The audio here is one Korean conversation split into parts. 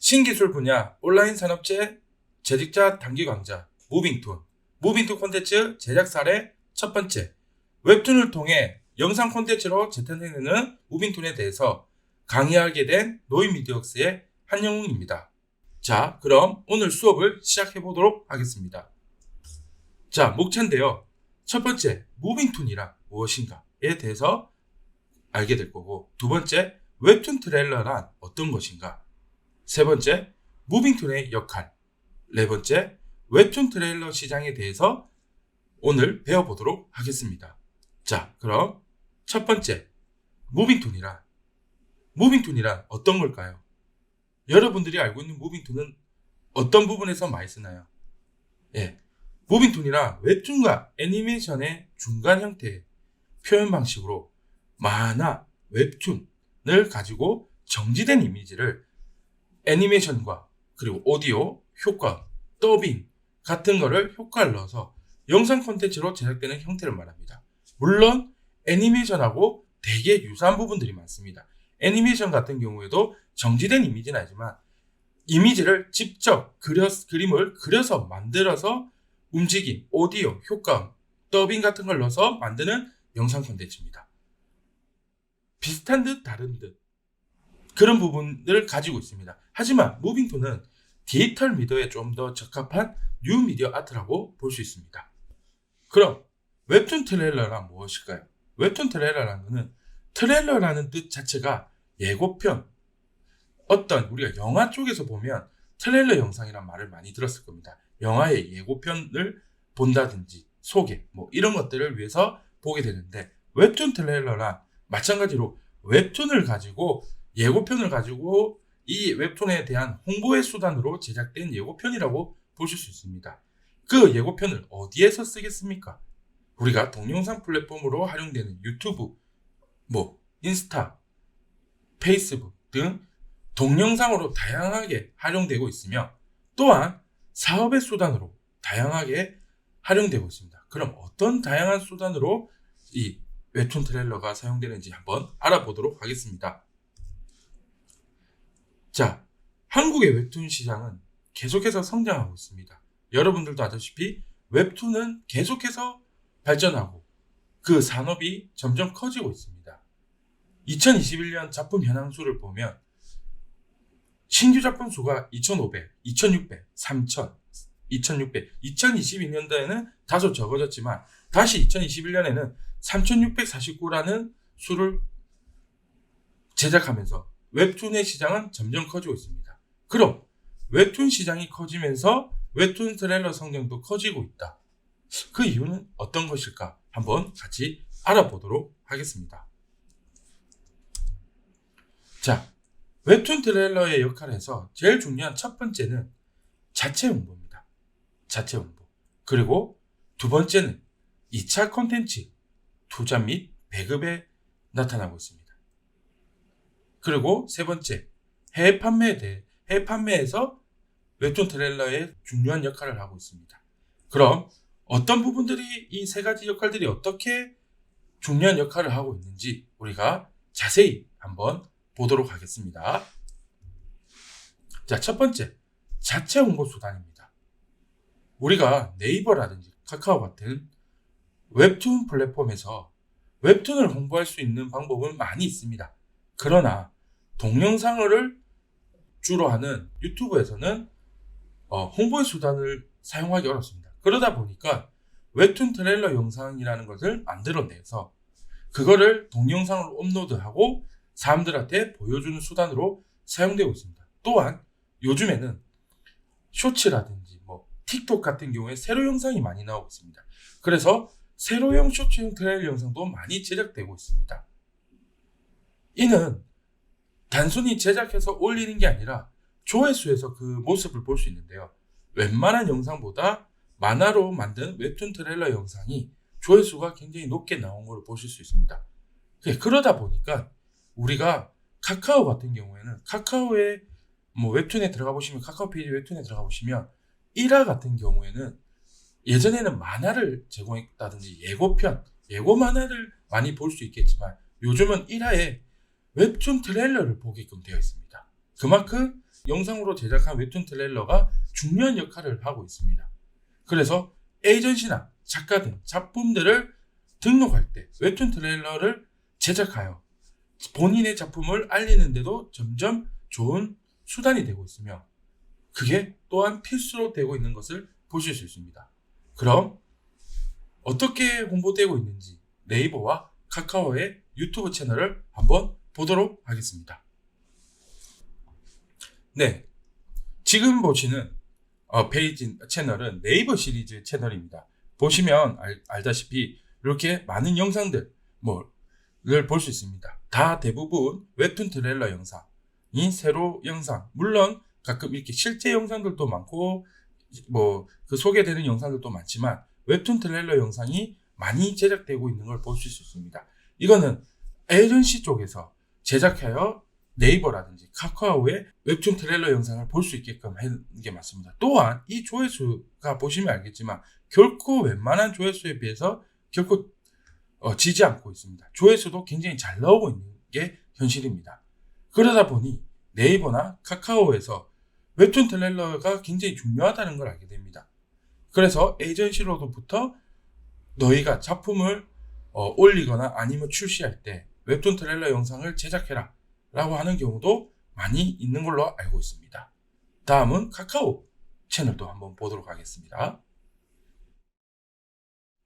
신기술 분야 온라인 산업재 재직자 단기 강좌 무빙툰 콘텐츠 제작 사례 첫 번째, 웹툰을 통해 영상 콘텐츠로 재탄생되는 무빙툰에 대해서 강의하게 된 노인미디어웍스의 한영웅입니다. 자, 그럼 오늘 수업을 시작해 보도록 하겠습니다. 자, 목차인데요. 첫 번째, 무빙툰이란 무엇인가에 대해서 알게 될 거고, 두 번째, 웹툰 트레일러란 어떤 것인가, 세 번째, 무빙툰의 역할, 네 번째, 웹툰 트레일러 시장에 대해서 오늘 배워보도록 하겠습니다. 자, 그럼 첫 번째, 무빙툰이란 어떤 걸까요? 여러분들이 알고 있는 무빙툰은 어떤 부분에서 많이 쓰나요? 무빙툰이란 웹툰과 애니메이션의 중간 형태의 표현 방식으로 만화, 웹툰을 가지고 정지된 이미지를 애니메이션과 그리고 오디오, 효과, 더빙 같은 거를 효과를 넣어서 영상 콘텐츠로 제작되는 형태를 말합니다. 물론 애니메이션하고 되게 유사한 부분들이 많습니다. 애니메이션 같은 경우에도 정지된 이미지는 아니지만 이미지를 직접 그림을 그려서 만들어서 움직임, 오디오, 효과, 더빙 같은 걸 넣어서 만드는 영상 콘텐츠입니다. 비슷한 듯 다른 듯 그런 부분들을 가지고 있습니다. 하지만 무빙툰은 디지털 미디어에 좀 더 적합한 뉴 미디어 아트라고 볼 수 있습니다. 그럼 웹툰 트레일러란 무엇일까요? 웹툰 트레일러라는 것은 트레일러라는 뜻 자체가 예고편, 어떤 우리가 영화 쪽에서 보면 트레일러 영상이란 말을 많이 들었을 겁니다. 영화의 예고편을 본다든지 소개 이런 것들을 위해서 보게 되는데, 웹툰 트레일러란 마찬가지로 웹툰을 가지고 예고편을 가지고 이 웹툰에 대한 홍보의 수단으로 제작된 예고편이라고 보실 수 있습니다. 그 예고편을 어디에서 쓰겠습니까? 우리가 동영상 플랫폼으로 활용되는 유튜브, 인스타, 페이스북 등 동영상으로 다양하게 활용되고 있으며, 또한 사업의 수단으로 다양하게 활용되고 있습니다. 그럼 어떤 다양한 수단으로 이 웹툰 트레일러가 사용되는지 한번 알아보도록 하겠습니다. 자, 한국의 웹툰 시장은 계속해서 성장하고 있습니다. 여러분들도 아시다시피 웹툰은 계속해서 발전하고 그 산업이 점점 커지고 있습니다. 2021년 작품 현황 수를 보면 신규 작품 수가 2,500, 2,600, 3,000, 2,600, 2022년도에는 다소 적어졌지만 다시 2021년에는 3,649라는 수를 제작하면서 웹툰의 시장은 점점 커지고 있습니다. 그럼 웹툰 시장이 커지면서 웹툰 트레일러 성장도 커지고 있다. 그 이유는 어떤 것일까? 한번 같이 알아보도록 하겠습니다. 자, 웹툰 트레일러의 역할에서 제일 중요한 첫 번째는 자체 홍보입니다. 자체 홍보. 그리고 두 번째는 2차 콘텐츠 투자 및 배급에 나타나고 있습니다. 그리고 세 번째, 해외 판매에서 웹툰 트레일러의 중요한 역할을 하고 있습니다. 그럼 어떤 부분들이 이 세 가지 역할들이 어떻게 중요한 역할을 하고 있는지 우리가 자세히 한번 보도록 하겠습니다. 자, 첫 번째, 자체 홍보 수단입니다. 우리가 네이버라든지 카카오 같은 웹툰 플랫폼에서 웹툰을 홍보할 수 있는 방법은 많이 있습니다. 그러나 동영상을 주로 하는 유튜브에서는 홍보의 수단을 사용하기 어렵습니다. 그러다 보니까 웹툰 트레일러 영상이라는 것을 만들어내서 그거를 동영상으로 업로드하고 사람들한테 보여주는 수단으로 사용되고 있습니다. 또한 요즘에는 쇼츠라든지 틱톡 같은 경우에 세로 영상이 많이 나오고 있습니다. 그래서 세로형 쇼츠형 트레일러 영상도 많이 제작되고 있습니다. 이는 단순히 제작해서 올리는 게 아니라 조회수에서 그 모습을 볼 수 있는데요. 웬만한 영상보다 만화로 만든 웹툰 트레일러 영상이 조회수가 굉장히 높게 나온 걸 보실 수 있습니다. 그러다 보니까 우리가 카카오 같은 경우에는 카카오의 웹툰에 들어가 보시면, 카카오 페이지 웹툰에 들어가 보시면 1화 같은 경우에는 예전에는 만화를 제공했다든지 예고 만화를 많이 볼 수 있겠지만 요즘은 1화에 웹툰 트레일러를 보게끔 되어 있습니다. 그만큼 영상으로 제작한 웹툰 트레일러가 중요한 역할을 하고 있습니다. 그래서 에이전시나 작가 등 작품들을 등록할 때 웹툰 트레일러를 제작하여 본인의 작품을 알리는데도 점점 좋은 수단이 되고 있으며 그게 또한 필수로 되고 있는 것을 보실 수 있습니다. 그럼 어떻게 홍보되고 있는지 네이버와 카카오의 유튜브 채널을 한번 보도록 하겠습니다. 네, 지금 보시는 페이지 채널은 네이버 시리즈 채널입니다. 보시면 알다시피 이렇게 많은 영상들 를 볼 수 있습니다. 다 대부분 웹툰 트레일러 영상이 세로 영상, 물론 가끔 이렇게 실제 영상들도 많고 그 소개되는 영상들도 많지만 웹툰 트레일러 영상이 많이 제작되고 있는 걸 보실 수 있습니다. 이거는 에이전시 쪽에서 제작하여 네이버라든지 카카오의 웹툰 트레일러 영상을 볼 수 있게끔 하는 게 맞습니다. 또한 이 조회수가 보시면 알겠지만 결코 웬만한 조회수에 비해서 결코 지지 않고 있습니다. 조회수도 굉장히 잘 나오고 있는 게 현실입니다. 그러다 보니 네이버나 카카오에서 웹툰 트레일러가 굉장히 중요하다는 걸 알게 됩니다. 그래서 에이전시로부터 너희가 작품을 올리거나 아니면 출시할 때 웹툰 트레일러 영상을 제작해라 라고 하는 경우도 많이 있는 걸로 알고 있습니다. 다음은 카카오 채널도 한번 보도록 하겠습니다.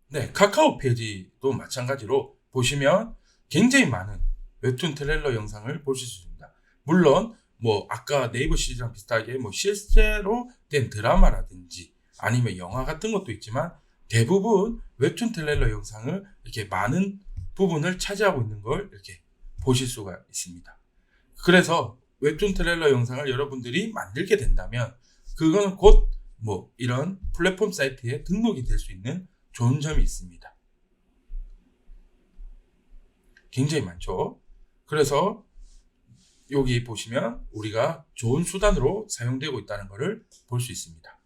네, 카카오 페이지도 마찬가지로 보시면 굉장히 많은 웹툰 트레일러 영상을 보실 수 있습니다. 물론 아까 네이버 시리즈랑 비슷하게 실제로 된 드라마라든지 아니면 영화 같은 것도 있지만 대부분 웹툰 트레일러 영상을 이렇게 많은 부분을 차지하고 있는 걸 이렇게 보실 수가 있습니다. 그래서 웹툰 트레일러 영상을 여러분들이 만들게 된다면 그거는 곧 이런 플랫폼 사이트에 등록이 될 수 있는 좋은 점이 있습니다. 굉장히 많죠. 그래서 여기 보시면 우리가 좋은 수단으로 사용되고 있다는 것을 볼 수 있습니다.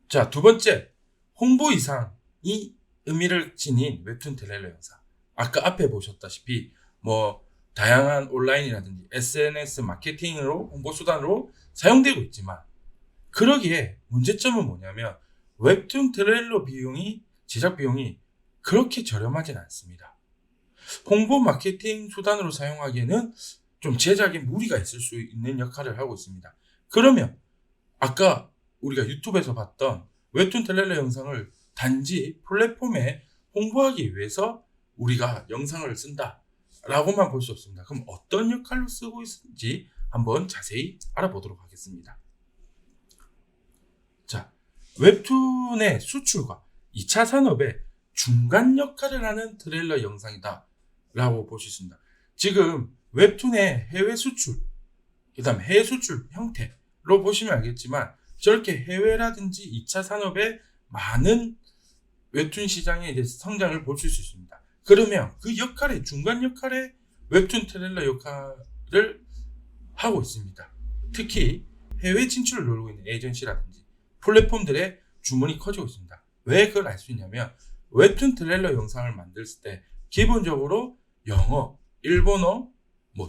자, 두 번째, 홍보 이상이 의미를 지닌 웹툰 트레일러 영상. 아까 앞에 보셨다시피 다양한 온라인이라든지 SNS 마케팅으로 홍보 수단으로 사용되고 있지만 그러기에 문제점은 뭐냐면 웹툰 트레일러 제작 비용이 그렇게 저렴하진 않습니다. 홍보 마케팅 수단으로 사용하기에는 좀 제작에 무리가 있을 수 있는 역할을 하고 있습니다. 그러면 아까 우리가 유튜브에서 봤던 웹툰 트레일러 영상을 단지 플랫폼에 홍보하기 위해서 우리가 영상을 쓴다 라고만 볼 수 없습니다. 그럼 어떤 역할로 쓰고 있는지 한번 자세히 알아보도록 하겠습니다. 자, 웹툰의 수출과 2차 산업의 중간 역할을 하는 트레일러 영상이다 라고 볼 수 있습니다. 지금 웹툰의 해외 수출, 그 다음 해외 수출 형태로 보시면 알겠지만 저렇게 해외라든지 2차 산업의 많은 웹툰 시장의 이제 성장을 볼 수 있습니다. 그러면 그 역할의 중간 역할의 웹툰 트레일러 역할을 하고 있습니다. 특히 해외 진출을 노리고 있는 에이전시라든지 플랫폼들의 주문이 커지고 있습니다. 왜 그걸 알 수 있냐면 웹툰 트레일러 영상을 만들었을 때 기본적으로 영어, 일본어,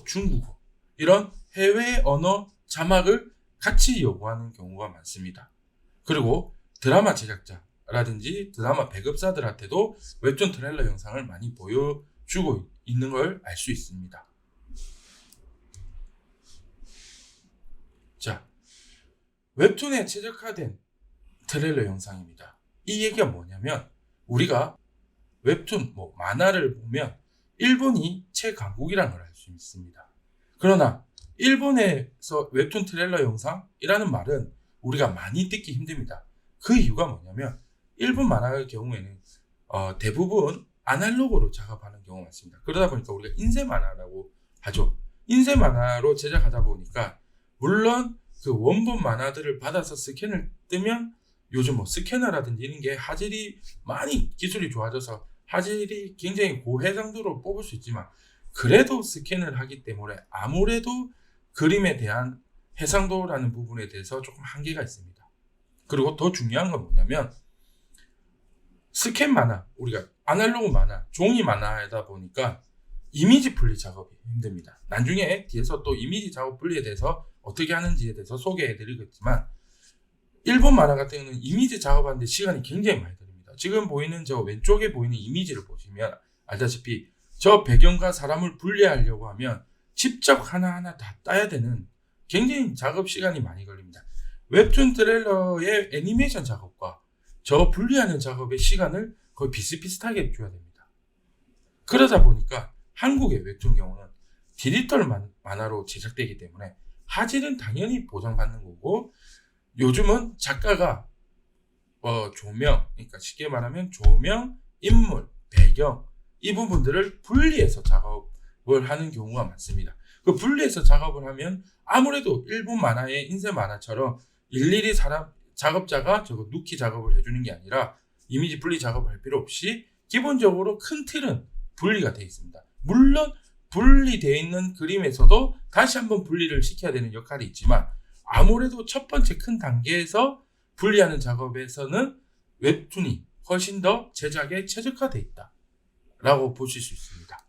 중국어 이런 해외 언어 자막을 같이 요구하는 경우가 많습니다. 그리고 드라마 제작자라든지 드라마 배급사들한테도 웹툰 트레일러 영상을 많이 보여주고 있는 걸 알 수 있습니다. 자, 웹툰에 최적화된 트레일러 영상입니다. 이 얘기가 뭐냐면 우리가 웹툰, 만화를 보면 일본이 최강국이라는 걸 알 수 있습니다. 그러나 일본에서 웹툰 트레일러 영상이라는 말은 우리가 많이 듣기 힘듭니다. 그 이유가 뭐냐면 일본 만화의 경우에는 대부분 아날로그로 작업하는 경우가 많습니다. 그러다 보니까 우리가 인쇄 만화라고 하죠. 인쇄 만화로 제작하다 보니까 물론 그 원본 만화들을 받아서 스캔을 뜨면 요즘 스캐너라든지 이런 게 화질이 많이 기술이 좋아져서 화질이 굉장히 고해상도로 뽑을 수 있지만 그래도 스캔을 하기 때문에 아무래도 그림에 대한 해상도라는 부분에 대해서 조금 한계가 있습니다. 그리고 더 중요한 건 뭐냐면 스캔 만화, 우리가 아날로그 만화, 종이 만화이다 보니까 이미지 분리 작업이 힘듭니다. 나중에 뒤에서 또 이미지 작업 분리에 대해서 어떻게 하는지에 대해서 소개해 드리겠지만, 일본 만화 같은 경우는 이미지 작업하는데 시간이 굉장히 많이 들립니다. 지금 보이는 저 왼쪽에 보이는 이미지를 보시면 알다시피 저 배경과 사람을 분리하려고 하면 직접 하나하나 다 따야 되는 굉장히 작업 시간이 많이 걸립니다. 웹툰 트레일러의 애니메이션 작업과 저 분리하는 작업의 시간을 거의 비슷비슷하게 줘야 됩니다. 그러다 보니까 한국의 웹툰 경우는 디지털 만화로 제작되기 때문에 화질은 당연히 보장받는 거고, 요즘은 작가가 조명, 그러니까 쉽게 말하면 조명, 인물, 배경 이 부분들을 분리해서 작업을 하는 경우가 많습니다. 그 분리해서 작업을 하면 아무래도 일본 만화의 인쇄 만화처럼 일일이 작업자가 저거 누키 작업을 해주는 게 아니라 이미지 분리 작업을 할 필요 없이 기본적으로 큰 틀은 분리가 되어 있습니다. 물론 분리되어 있는 그림에서도 다시 한번 분리를 시켜야 되는 역할이 있지만, 아무래도 첫 번째 큰 단계에서 분리하는 작업에서는 웹툰이 훨씬 더 제작에 최적화되어 있다 라고 보실 수 있습니다.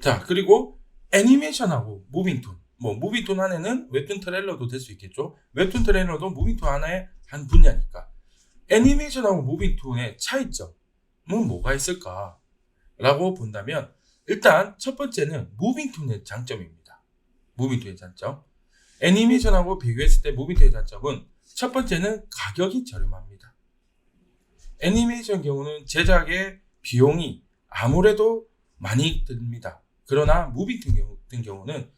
자, 그리고 애니메이션하고 무빙툰, 무빙툰 안에는 웹툰 트레일러도 될 수 있겠죠. 웹툰 트레일러도 무빙툰 하나의 한 분야니까. 애니메이션하고 무빙툰의 차이점은 뭐가 있을까 라고 본다면, 일단 첫 번째는 무빙툰의 장점입니다. 무빙툰의 장점. 애니메이션하고 비교했을 때 무빙툰의 장점은 첫 번째는 가격이 저렴합니다. 애니메이션 경우는 제작의 비용이 아무래도 많이 듭니다. 그러나 무빙툰 같은 경우는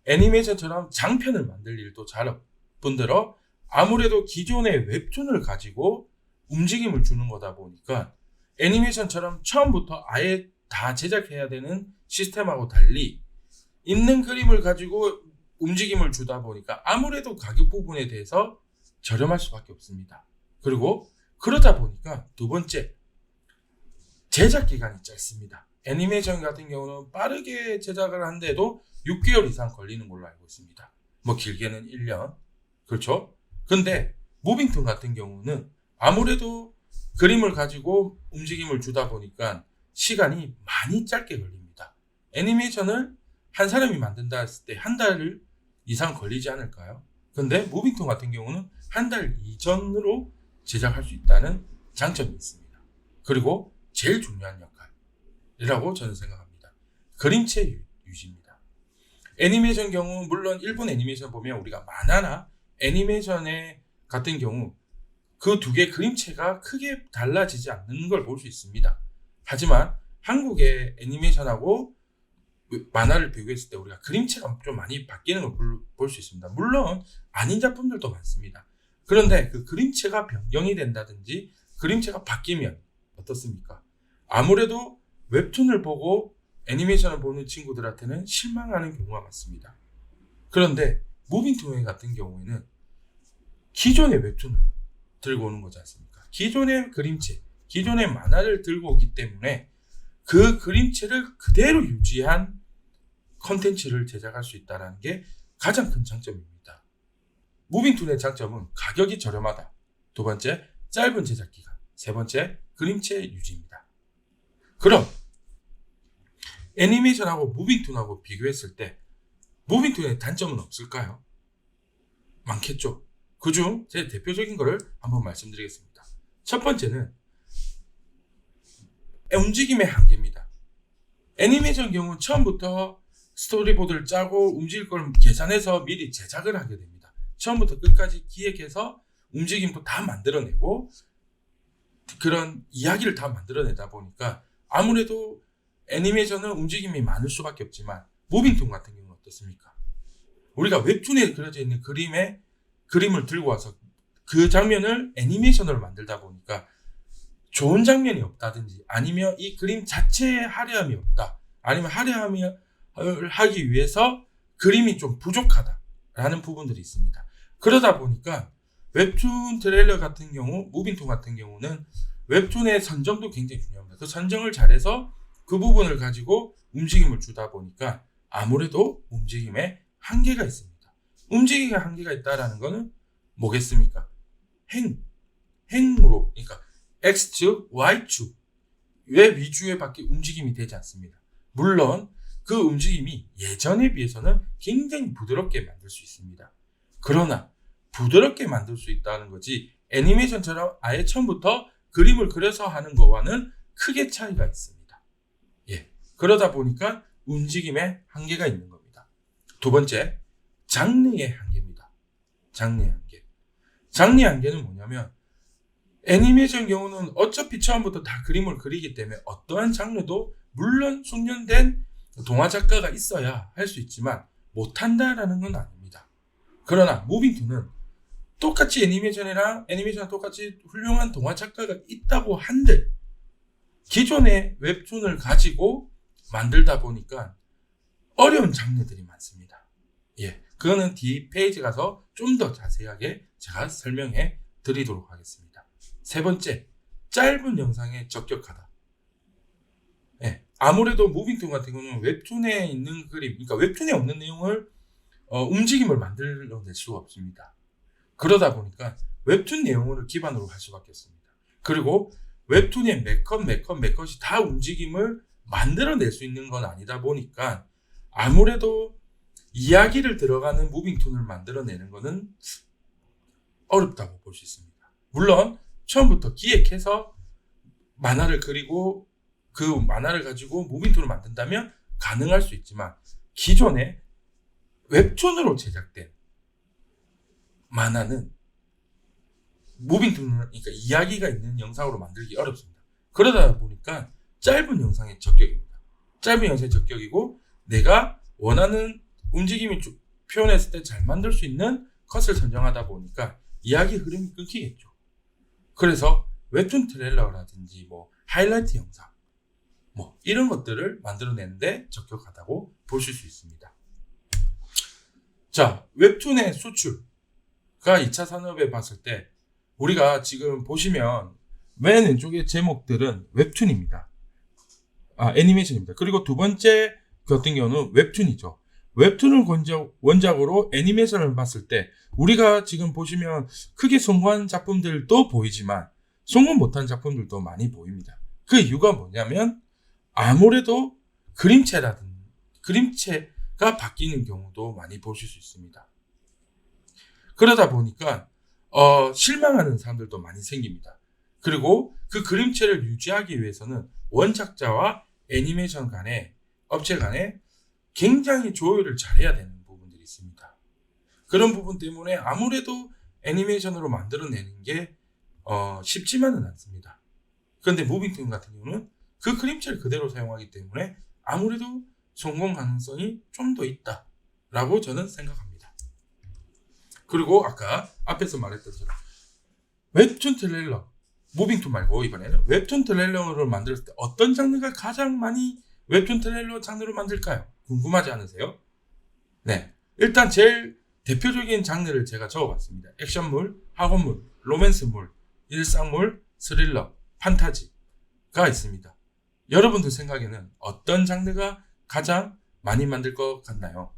애니메이션처럼 장편을 만들 일도 잘 없뿐더러 아무래도 기존의 웹툰을 가지고 움직임을 주는 거다 보니까 애니메이션처럼 처음부터 아예 다 제작해야 되는 시스템하고 달리 있는 그림을 가지고 움직임을 주다 보니까 아무래도 가격 부분에 대해서 저렴할 수밖에 없습니다. 그리고 그러다 보니까 두 번째, 제작 기간이 짧습니다. 애니메이션 같은 경우는 빠르게 제작을 한데도 6개월 이상 걸리는 걸로 알고 있습니다. 길게는 1년. 그렇죠? 근데 무빙툰 같은 경우는 아무래도 그림을 가지고 움직임을 주다 보니까 시간이 많이 짧게 걸립니다. 애니메이션을 한 사람이 만든다 했을 때 한 달 이상 걸리지 않을까요? 근데 무빙툰 같은 경우는 한 달 이전으로 제작할 수 있다는 장점이 있습니다. 그리고 제일 중요한 역할이라고 저는 생각합니다. 그림체 유지입니다. 애니메이션 경우, 물론 일본 애니메이션 보면 우리가 만화나 애니메이션의 같은 경우 그 두 개 그림체가 크게 달라지지 않는 걸 볼 수 있습니다. 하지만 한국의 애니메이션하고 만화를 비교했을 때 우리가 그림체가 좀 많이 바뀌는 걸 볼 수 있습니다. 물론 아닌 작품들도 많습니다. 그런데 그 그림체가 변경이 된다든지 그림체가 바뀌면 어떻습니까? 아무래도 웹툰을 보고 애니메이션을 보는 친구들한테는 실망하는 경우가 많습니다. 그런데 무빙툰 같은 경우에는 기존의 웹툰을 들고 오는 거지 않습니까? 기존의 그림체, 기존의 만화를 들고 오기 때문에 그 그림체를 그대로 유지한 컨텐츠를 제작할 수 있다는 게 가장 큰 장점입니다. 무빙툰의 장점은 가격이 저렴하다. 두 번째, 짧은 제작 기간. 세 번째, 그림체 유지입니다. 그럼 애니메이션하고 무빙툰하고 비교했을 때 무빙툰의 단점은 없을까요? 많겠죠. 그중 제 대표적인 거를 한번 말씀드리겠습니다. 첫 번째는 움직임의 한계입니다. 애니메이션 경우는 처음부터 스토리보드를 짜고 움직일 걸 계산해서 미리 제작을 하게 됩니다. 처음부터 끝까지 기획해서 움직임도 다 만들어내고 그런 이야기를 다 만들어내다 보니까 아무래도 애니메이션은 움직임이 많을 수밖에 없지만 무빙툰 같은 경우는 어떻습니까? 우리가 웹툰에 그려져 있는 그림을 들고 와서 그 장면을 애니메이션으로 만들다 보니까 좋은 장면이 없다든지 아니면 이 그림 자체에 화려함이 없다. 아니면 화려함을 하기 위해서 그림이 좀 부족하다라는 부분들이 있습니다. 그러다 보니까 웹툰 트레일러 같은 경우, 무빙툰 같은 경우는 웹툰의 선정도 굉장히 중요합니다. 그 선정을 잘해서 그 부분을 가지고 움직임을 주다 보니까 아무래도 움직임에 한계가 있습니다. 움직임의 한계가 있다라는 거는 뭐겠습니까? 행으로, 그러니까 X축, Y축, 의 위주에 밖에 움직임이 되지 않습니다. 물론 그 움직임이 예전에 비해서는 굉장히 부드럽게 만들 수 있습니다. 그러나 부드럽게 만들 수 있다는 거지 애니메이션처럼 아예 처음부터 그림을 그려서 하는 거와는 크게 차이가 있습니다. 예. 그러다 보니까 움직임에 한계가 있는 겁니다. 두 번째, 장르의 한계입니다. 장르의 한계. 장르의 한계는 뭐냐면 애니메이션 경우는 어차피 처음부터 다 그림을 그리기 때문에 어떠한 장르도 물론 숙련된 동화 작가가 있어야 할 수 있지만 못한다라는 건 아닙니다. 그러나 무빙2는 똑같이 애니메이션이랑 똑같이 훌륭한 동화 작가가 있다고 한들 기존의 웹툰을 가지고 만들다 보니까 어려운 장르들이 많습니다. 예, 그거는 뒤 페이지 가서 좀 더 자세하게 제가 설명해 드리도록 하겠습니다. 세 번째, 짧은 영상에 적격하다. 예, 아무래도 무빙2 같은 경우는 웹툰에 있는 그림, 그러니까 웹툰에 없는 내용을 움직임을 만들어낼 수가 없습니다. 그러다 보니까 웹툰 내용을 기반으로 할 수밖에 없습니다. 그리고 웹툰의 몇 컷이 다 움직임을 만들어낼 수 있는 건 아니다 보니까 아무래도 이야기를 들어가는 무빙2를 만들어내는 거는 어렵다고 볼 수 있습니다. 물론 처음부터 기획해서 만화를 그리고 그 만화를 가지고 무빙2를 만든다면 가능할 수 있지만 기존에 웹툰으로 제작된 만화는 무빙2는 그러니까 이야기가 있는 영상으로 만들기 어렵습니다. 그러다 보니까 짧은 영상의 적격입니다. 짧은 영상의 적격이고 내가 원하는 움직임을 표현했을 때 잘 만들 수 있는 컷을 선정하다 보니까 이야기 흐름이 끊기겠죠. 그래서 웹툰 트레일러라든지 뭐 하이라이트 영상 뭐 이런 것들을 만들어내는데 적격하다고 보실 수 있습니다. 자, 웹툰의 수출가 2차 산업에 봤을 때 우리가 지금 보시면 맨 왼쪽의 제목들은 웹툰입니다. 애니메이션입니다. 그리고 두 번째 같은 경우는 웹툰이죠. 웹툰을 원작으로 애니메이션을 봤을 때 우리가 지금 보시면 크게 성공한 작품들도 보이지만 성공 못한 작품들도 많이 보입니다. 그 이유가 뭐냐면 아무래도 그림체가 바뀌는 경우도 많이 보실 수 있습니다. 그러다 보니까 실망하는 사람들도 많이 생깁니다. 그리고 그 그림체를 유지하기 위해서는 원작자와 애니메이션 간에 업체 간에 굉장히 조율을 잘해야 되는 부분들이 있습니다. 그런 부분 때문에 아무래도 애니메이션으로 만들어내는 게 쉽지만은 않습니다. 그런데 무빙2 같은 경우는 그 그림체를 그대로 사용하기 때문에 아무래도 성공 가능성이 좀 더 있다라고 저는 생각합니다. 그리고 아까 앞에서 말했던 것처럼 웹툰 트레일러, 무빙2 말고 이번에는 웹툰 트레일러를 만들 때 어떤 장르가 가장 많이 웹툰 트레일러 장르로 만들까요? 궁금하지 않으세요? 네, 일단 제일 대표적인 장르를 제가 적어봤습니다. 액션물, 학원물, 로맨스물, 일상물, 스릴러, 판타지가 있습니다. 여러분들 생각에는 어떤 장르가 가장 많이 만들 것 같나요?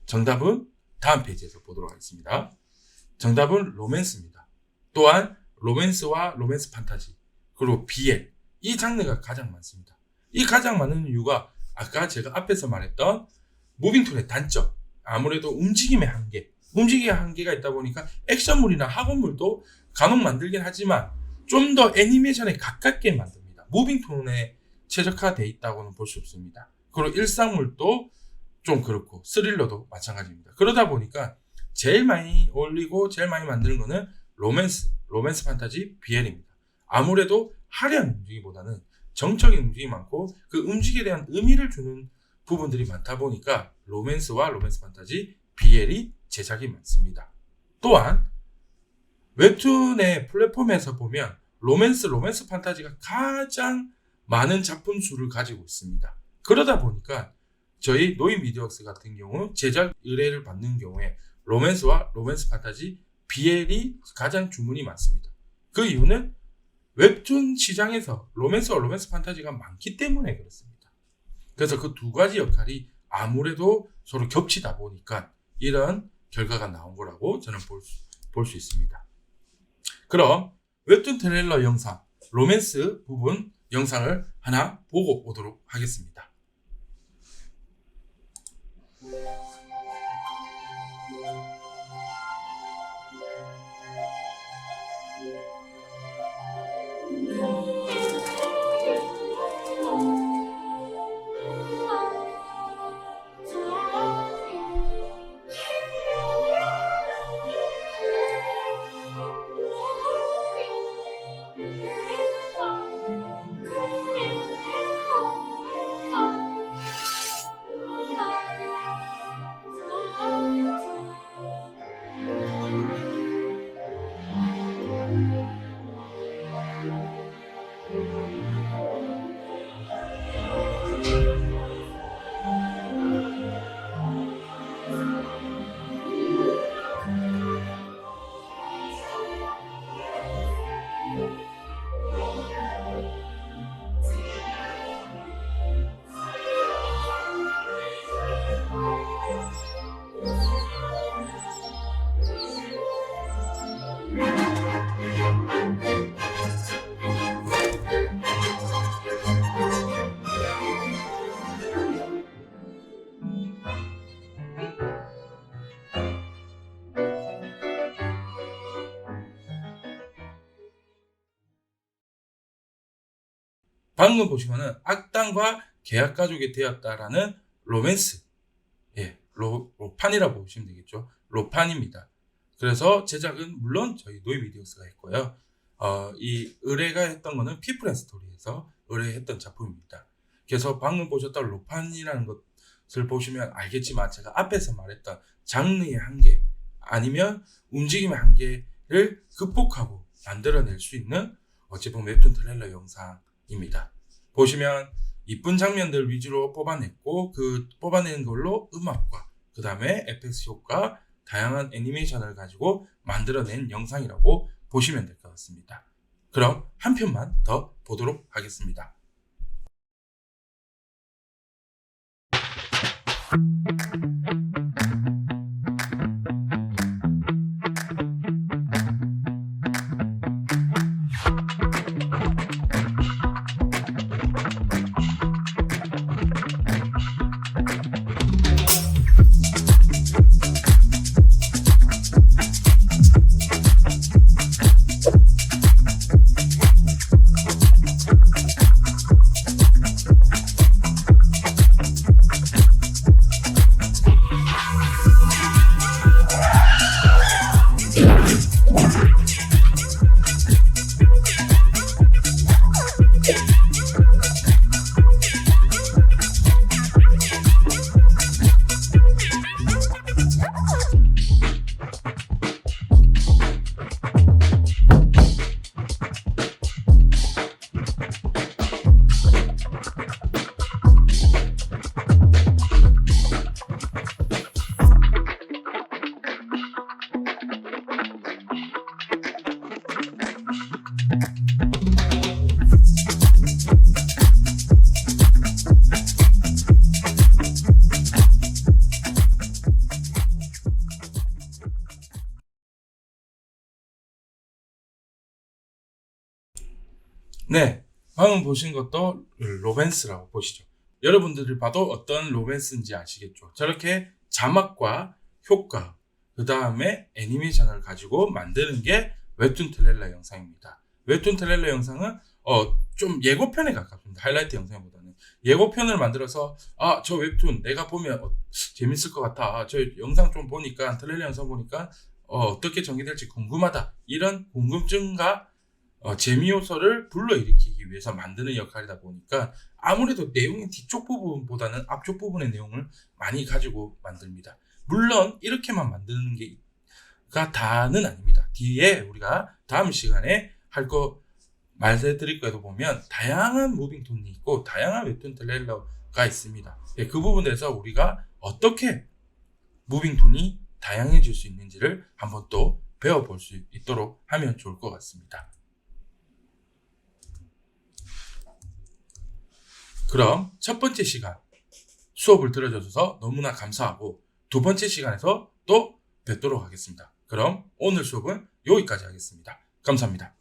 정답은 다음 페이지에서 보도록 하겠습니다. 정답은 로맨스입니다. 또한 로맨스와 로맨스 판타지, 그리고 BL, 이 장르가 가장 많습니다. 이 가장 많은 이유가 아까 제가 앞에서 말했던 무빙2의 단점, 아무래도 움직임의 한계가 있다 보니까 액션물이나 학원물도 간혹 만들긴 하지만 좀 더 애니메이션에 가깝게 만듭니다. 무빙2에 최적화되어 있다고는 볼 수 없습니다. 그리고 일상물도 좀 그렇고 스릴러도 마찬가지입니다. 그러다 보니까 제일 많이 어울리고 제일 많이 만드는 거는 로맨스 판타지 BL입니다. 아무래도 화려한 움직임보다는 정적인 움직임이 많고 그 움직임에 대한 의미를 주는 부분들이 많다 보니까 로맨스와 로맨스 판타지 BL이 제작이 많습니다. 또한 웹툰의 플랫폼에서 보면 로맨스 판타지가 가장 많은 작품 수를 가지고 있습니다. 그러다 보니까 저희 노인미디어웍스 같은 경우 제작 의뢰를 받는 경우에 로맨스와 로맨스 판타지 BL이 가장 주문이 많습니다. 그 이유는 웹툰 시장에서 로맨스와 로맨스 판타지가 많기 때문에 그렇습니다. 그래서 그 두 가지 역할이 아무래도 서로 겹치다 보니까 이런 결과가 나온 거라고 저는 볼 수 있습니다. 그럼 웹툰 트레일러 영상, 로맨스 부분 영상을 하나 보고 오도록 하겠습니다. 방금 보신 거는 악당과 계약 가족이 되었다라는 로맨스, 로판이라고 보시면 되겠죠. 로판입니다. 그래서 제작은 물론 저희 노이미디어스가 했고요. 이 의뢰가 했던 거는 피플앤스토리에서 의뢰했던 작품입니다. 그래서 방금 보셨던 로판이라는 것을 보시면 알겠지만 제가 앞에서 말했던 장르의 한계 아니면 움직임의 한계를 극복하고 만들어낼 수 있는 어찌 보면 웹툰 트레일러 영상입니다. 보시면 이쁜 장면들 위주로 뽑아냈고 그 뽑아낸 걸로 음악과 그 다음에 FX 효과, 다양한 애니메이션을 가지고 만들어낸 영상이라고 보시면 될 것 같습니다. 그럼 한 편만 더 보도록 하겠습니다. 네, 방금 보신 것도 로맨스라고 보시죠. 여러분들이 봐도 어떤 로맨스인지 아시겠죠? 저렇게 자막과 효과, 그 다음에 애니메이션을 가지고 만드는 게 웹툰 트레일러 영상입니다. 웹툰 트레일러 영상은 좀 예고편에 가깝습니다. 하이라이트 영상보다는. 예고편을 만들어서 저 웹툰 내가 보면 재밌을 것 같아. 저 영상 좀 보니까 트레일러 영상 보니까 어떻게 전개될지 궁금하다. 이런 궁금증과 재미 요소를 불러일으키기 위해서 만드는 역할이다 보니까 아무래도 내용의 뒤쪽 부분보다는 앞쪽 부분의 내용을 많이 가지고 만듭니다. 물론 이렇게만 만드는 게가 다는 아닙니다. 뒤에 우리가 다음 시간에 할 거 말씀드릴 거에도 보면 다양한 무빙톤이 있고 다양한 웹툰 트레일러가 있습니다. 그 부분에서 우리가 어떻게 무빙톤이 다양해질 수 있는지를 한번 또 배워볼 수 있도록 하면 좋을 것 같습니다. 그럼 첫 번째 시간 수업을 들어줘서 너무나 감사하고 두 번째 시간에서 또 뵙도록 하겠습니다. 그럼 오늘 수업은 여기까지 하겠습니다. 감사합니다.